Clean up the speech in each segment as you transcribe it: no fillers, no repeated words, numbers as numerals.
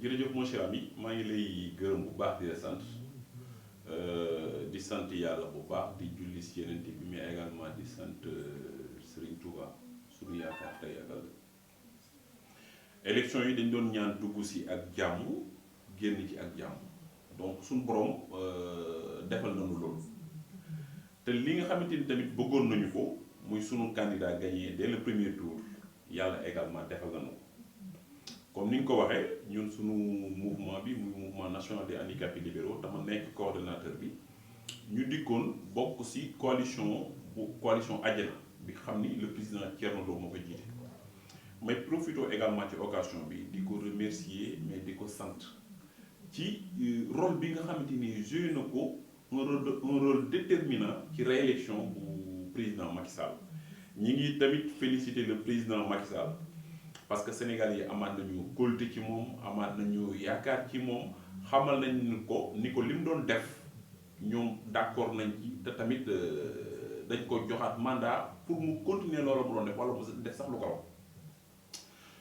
jërëjëf mon cher ami maa ngi lay gërëm bu baax di sant yàlla bu baax di julli si yeneen bi mais également di sant Serigne Touba suñu yaakaar tey ak ëllëg élection yi dañ doon ñaan dugg si ak jàmm génn ci ak jàmm donc suñu borom defal nañu loolu te li nga xamante ni tamit bëggoon nañu ko muy sunu candidat gagné dès le premier tour yàlla également defal nañu ko comme ni nga ko waxee ñun sunu mouvement bi muy mouvement national des handicapés libéraux dama nekk coordonnateur bi ñu dikkoon bokk ci coalition Adiana bi xam ni le président Thierno Lo moo ko jiite may profito également ci occasion bi di ko remercier mais di ko sant ci rôle bi nga xamante ni joué na ko un rôle déterminant ci réélection bu président Macky Sall ñi ngi tamit féliciter le président Macky Sall parce que Sénégal yi amaat nañu kóolute ci moom amaat nañu yaakaar ci moom xamal nañ ko ni ko li mu doon def ñoom d'accord nañ ci te tamit dañ ko joxaat mandat pour mu continuer loolu mu doon def wala mu def sax lu ko raw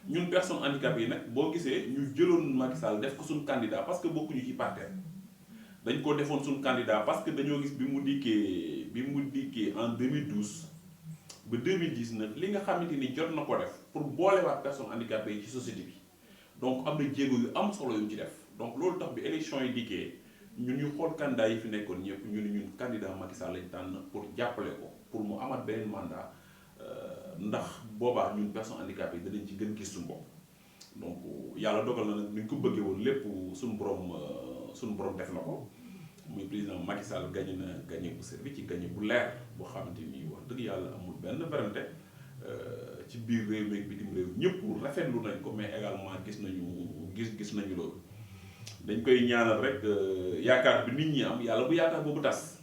ñun personnes handicapées yi nag boo gisee ñu jëloon Macky Sall def ko suñu candidat parce que bokkuñu ci partenaire dañ ko defoon suñu candidat parce que dañoo gis bi mu dikkee en 2012 ba 2019 li nga xamante ni jot na ko def pour boolewaat personnes handicapées yi ci société bi donc am na jéego yu am solo yu ci def donc loolu tax bi élection yi dikkee ñun ñu xool candidat yi fi nekkoon ñëpp ñu ne ñun candidat Macky Sall lañ tànn pour jàppale ko pour mu amaat beneen mandat ndax boobaa ñun personnes handicapées yi danañ ci gën gis suñu bopp donc yàlla dogal na nag ni ñu ko bëggee woon lépp suñu borom def na ko muy président Macky Sall gagné bu servi ci gagné bu leer boo xamante ni wax dëgg yàlla amul benn werante ci biir réew mi ak bitim réew ñëpp rafetlu nañ ko mais également gis nañu loolu dañ koy ñaanal rek yaakaar bi nit ñi am yàlla bu yaakaar boobu tas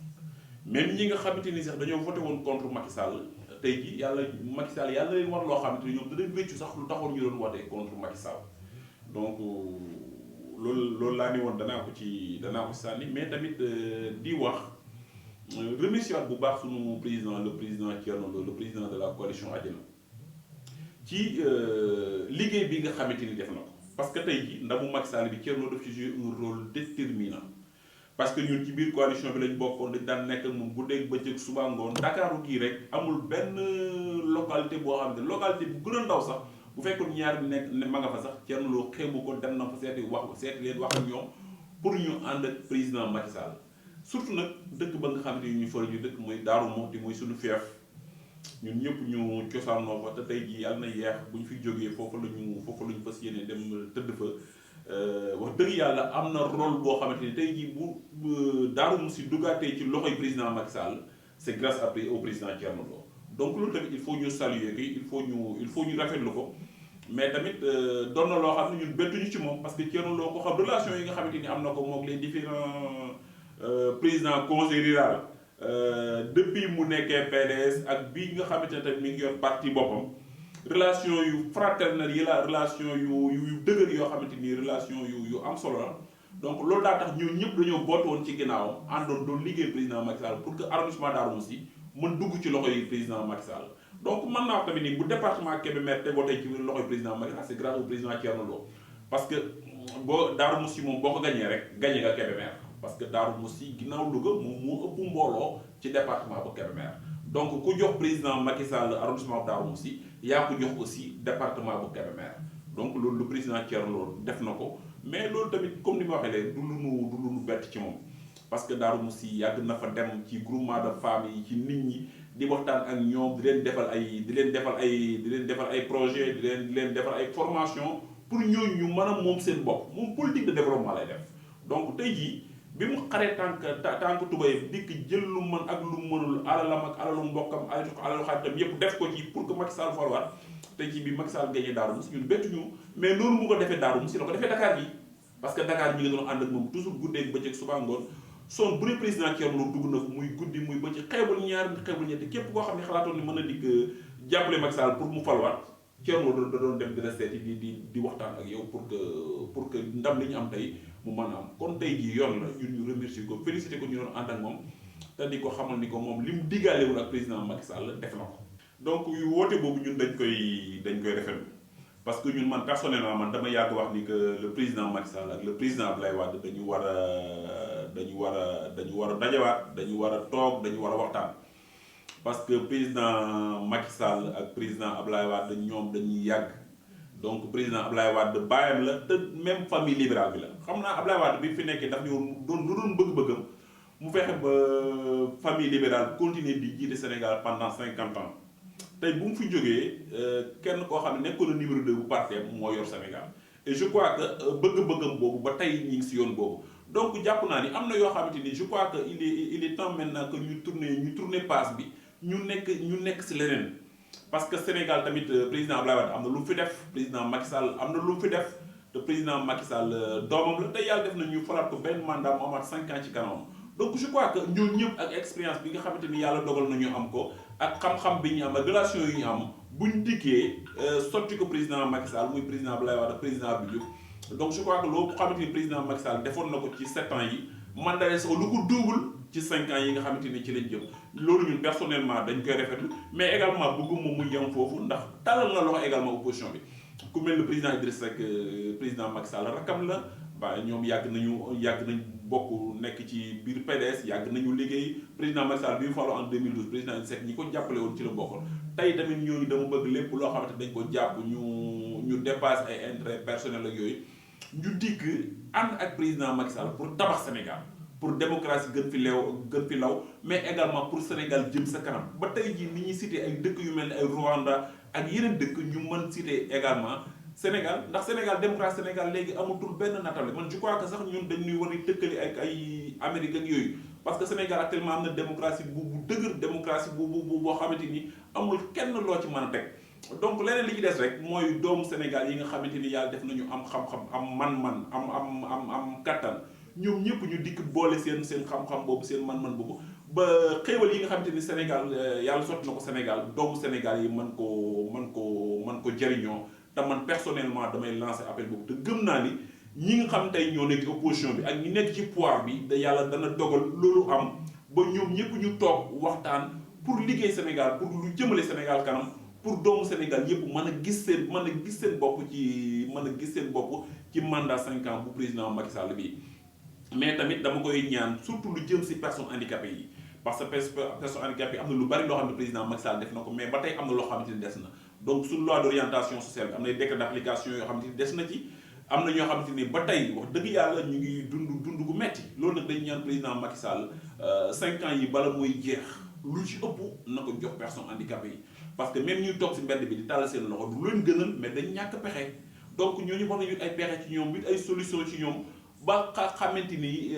même ñi nga xamante ni sax dañoo voté woon contre Macky Sall tey jii Macky Sall yàlla leen war loo xamante ni ñoom danañ wéccu sax lu taxoon ñu doon wote contre Macky Sall donc loolu laa ni woon danaa ko ci sànni mais tamit di wax remercier bu baax sunu président le président Thierno Lo le président de la coalition Adiana ci liggéey bi nga xamante ni def na ko parce que tey jii ndamu Macky Sall bi Thierno daf ci jouer un rôle déterminant parce que ñun ci biir coalition bi lañ bokkoon dañ daan nekk ak moom guddeeg bëccëg suba ngoon Dakaaru gii rek amul benn localité boo xam ne localité bu gën a ndaw sax bu fekkoon ñaar nekk ma nga fa sax Thierno Lo xeebu ko dem na fa seeti leen wax ak ñoom pour ñu ànd ak président Macky Sall surtout nag dëkk ba nga xamante ni ñu fa ñu dëkk mooy Daaru Muxti muy suñu fief ñun ñëpp ñu cosaanoo fa te tey jii yàlla na yeex bu ñu fi jógee foofu la ñu fas yéene dem tëdd fa wax dëgg yàlla am na rôle boo xamante ni tey jii bu Daaru Muxti duggaatee ci loxoy président Macky Sall c'est grâce au président Thierno Lo donc loolu tamit il faut ñu saluer ko il faut ñu rafetlu ko mais tamit doon na loo xam ne ñun bettuñu ci moom parce que Thierno Lo ko xam relation yi nga xamante ni am na ko moom les différents président conseil rural depuis mu nekkee PDS ak bii nga xamante ne tamit mi ngi yor parti boppam relation yu fraternelle yi la relation yu dëgër yoo xamante ni relation yu am solo la donc loolu daa tax ñun ñëpp dañoo boot woon ci ginnaawam àndoon doon liggéey président Macky Sall pour que arrondissement Darou Mousty mën dugg ci loxoy président Macky Sall donc mën naa tamit ni bu département Kébémer tegoo tey ci loxoy président Macky Sall c'est grâce au président Thierno Lo parce que boo Darou Mousty moom boo ko gañee rek gañe nga Kébémer parce que Darou Mousty ginnaaw Louga moom moo ëpp mbooloo ci département ba Kébémer donc ku jox président Macky Sall arrondissement Darou Mousty yaa ko jox aussi département bu Kébémer donc loolu le président Thierno Lo def na ko mais loolu tamit comme ni ma waxee léegi du lu nu bett ci moom parce que Darou Mousty yàgg na fa dem ci groupement de femmes yi ci nit ñi di waxtaan ak ñoom di leen defal ay projet di leen defal ay formation pour ñooñu ñu mën a moom seen bopp moom politique de développement lay def donc tey jii bi mu xaree tànk tubay dikk jël lu mën ak lu mënul alalam ak alalu mbokkam alalu xaritam yépp def ko ci pour que Macky Sall falwaat tey jii bi Macky Sall gagné Darou Mousty ñun bettuñu mais noonu mu ko defee Darou Mousty la ko defee Dakar gi parce que Dakar ñi ngi doon ànd ak moom toujours guddeeg bëccëg suba ngoon son bu dee président Thierno Lo dugg na fa muy guddi muy bëccëg xeebul ñaar xeebul ñetti képp koo xam ne xalaatoon ni mën na dikk jàppale Macky Sall pour mu falwaat Thierno Lo da doon dem di la seeti di waxtaan ak yow pour que ndam li ñu am tey mu mën a am kon tey jii yoon la ñun ñu remercier ko féliciter ko ñu doon ànd ak moom te di ko xamal ni ko moom li mu diggaale woon ak président Macky Sall def na ko donc yu woote boobu ñun dañ koy rafetlu parce que ñun man personnellement man dama yàgg wax ni que le président Macky Sall ak le président Abdoulaye Wade dañu war a dajawaat dañu war a toog dañu war a waxtaan. parce que président Macky Sall ak président Abdoulaye Wade ñoom dañuy yàgg donc président Abdoulaye Wade baayam la te même famille libérale bi la xam naa Abdoulaye Wade bi fi nekkee daf ñu doon bëgg-bëggam mu fexe ba famille libérale continuer di jiite Sénégal pendant 50 ans tey bu mu fi jógee kenn koo xam ne nekkoon na numéro 2 bu parteem moo yor Sénégal et je crois que bëgg-bëggam boobu ba tey ñi ngi si yoon boobu donc jàpp naa ni am na yoo xamante ni je crois que il est temps maintenant que ñu tourner passe bi ñu nekk si leneen parce que Sénégal tamit président Abdoulaye Wade am na lu mu fi def président Macky Sall am na lu mu fi def te président Macky Sall doomam la te yàlla def na ñu falaat ko benn mandat mu amaat 5 ans ci kanamam donc je crois que ñooñu ñëpp ak expérience bi nga xamante ni yàlla dogal na ñu am ko ak xam-xam bi ñu am ak relation yi ñu am buñ dikkee sotti ko président Macky Sall muy président Abdoulaye Wade président Abdou Diouf donc je crois que loolu xamante ni président Macky Sall defoon na ko ci 7 ans yi mandat sax lu ko double ci 5 ans yi nga xamante ni ci lañ jëm loolu ñun personnellement dañ koy rafetlu mais également bëgguma mu yem foofu ndax talal na loxo également opposition bi ku mel le président Idrissa Seck président Macky Sall rakam la ba ñoom yàgg nañ bokk nekk ci biir PDS yàgg nañu liggéey président Macky Sall bi mu faloo en 2012 président Idrissa Seck ñi ko jàppale woon ci la bokkoon tey tamit ñooñu dama bëgg lépp loo xamante dañ ko jàpp ñu dépasse ay intérêt personnel ak yooyu ñu dikk ànd ak président Macky Sall pour tabax Sénégal pour démocratie gën fi law mais également pour Sénégal jëm sa kanam ba tey jii ni ñuy cité ay dëkk yu mel ni ay Rwanda ak yeneen dëkk ñu mën cité également Sénégal ndax Sénégal démocratie Sénégal léegi amatul benn natable man je crois que sax ñun dañuy war a tëkkali ak ay Amérique ak yooyu parce que Sénégal actuellement am na démocratie bu dëgër démocratie boo xamante ni amul kenn loo ci mën a teg donc leneen li ci des rek mooy doomu Sénégal yi nga xamante ni yàlla def nañu am xam-xam am man-man am kattan ñoom ñëpp ñu dikk boole seen xam-xam boobu seen man-man boobu ba xéewal yi nga xamante ni Sénégal yàlla sotti na ko Sénégal doomu Sénégal yi mën ko jariñoo te man personnellement damay lancer appel boobu te gëm naa ni ñi nga xam tey ñoo nekk ci opposition bi ak ñi nekk ci pouvoir bi da yàlla dana dogal loolu am ba ñoom ñëpp ñu toog waxtaan pour liggéey Sénégal pour lu jëmale Sénégal kanam pour doomu Sénégal yëpp mën a gis seen bopp ci mandat 5 ans bu président Macky Sall bi mais tamit dama koy ñaan surtout lu jëm si personnes handicapées yi parce que personnes handicapées am na lu bari loo xam ne président Macky Sall def na ko mais ba tey am na loo xamante ni des na donc suñu loi d'orientation sociale bi am na décret d'application yoo xamante ni des na ci am na ñoo xamante ni ba tey wax dëgg yàlla ñu ngi dund gu metti loolu nag dañu ñaan président Macky Sall 5 ans yi bala muy jeex lu ci ëpp na ko jox personnes handicapées yi parce que même ñuy toog si mbedd bi di tàll seen loxo du leen gënal mais dañ ñàkk pexe donc ñooñu war nañu ay pexe ci ñoom wit ay solution ci ñoom ba xamante ni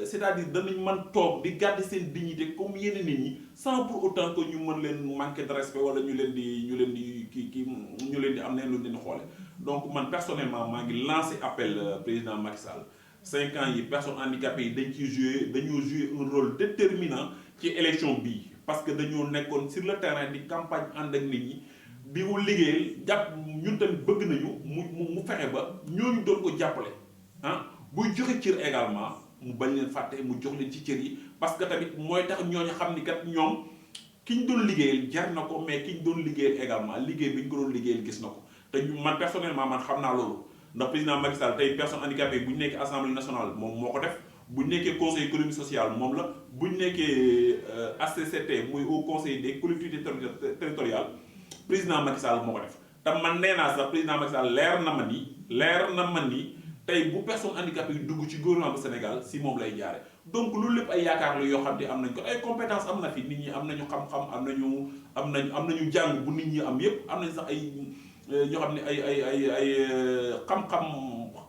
c'est-à-dire danañ mën toog di garder seen dignité comme yeneen nit ñi sans pour autant que ñu mën leen manquer de respect wala ñu leen di am neen lu leen di xoole donc man personnellement maa ngi lancé appel président Macky Sall 5 ans yi personnes handicapées yi dañoo jouer un rôle déterminant ci élection bii parce que dañoo nekkoon sur le terrain di campagne ànd ak nit ñi di ko liggéeyal jàpp ñun tamit bëgg nañu mu fexe ba ñooñu doon ko jàppale buy joxe cër également mu bañ leen fàtte mu jox leen ci cër yi parce que tamit mooy tax ñooñu xam ni kat ñoom ki ñu doon liggéeyal jar na ko mais ki ñu doon liggéeyal également liggéey bi ñu ko doon liggéeyal gis na ko te man personnellement man xam naa loolu ndax président Macky Sall tey personnes handicapées bu ñu nekkee assemblée nationale moom moo ko def bu ñu nekkee conseil économique social moom la bu ñu nekkee HCCT muy au conseil des collectivités territoriales président Macky Sall moo ko def te man nee naa sax président Macky Sall leer na ma ni tey bu personne handicapée yu dugg ci gouvernement bu Sénégal si moom lay jaare donc loolu lépp ay yaakaar la yoo xam ne am nañ ko ay compétence am na fi nit ñi am nañu xam-xam am nañu jàng bu nit ñi am yépp am nañ sax ay ñoo xam ne ay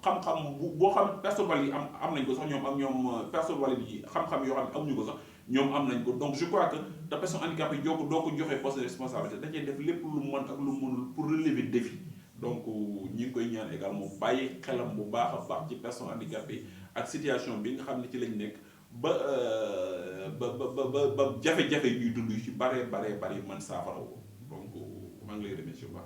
xam-xam boo xam personne valide yi am nañ ko sax ñoom ak ñoom personne valide yi xam-xam yoo xam ne amuñu ko sax ñoom am nañ ko donc je crois que te personne handicapée doo ko joxee poste de responsabilité dañuy def lépp lu mën ak lu mënul pour relever défi donc ñi ngi koy ñaan également bàyyi xelam bu baax a baax ci personnes handicapées ak situation bi nga xam ne ci lañ nekk ba jafe-jafe ñuy dund yu ci bare man saafara woo donc maa ngi lay remercier bu baax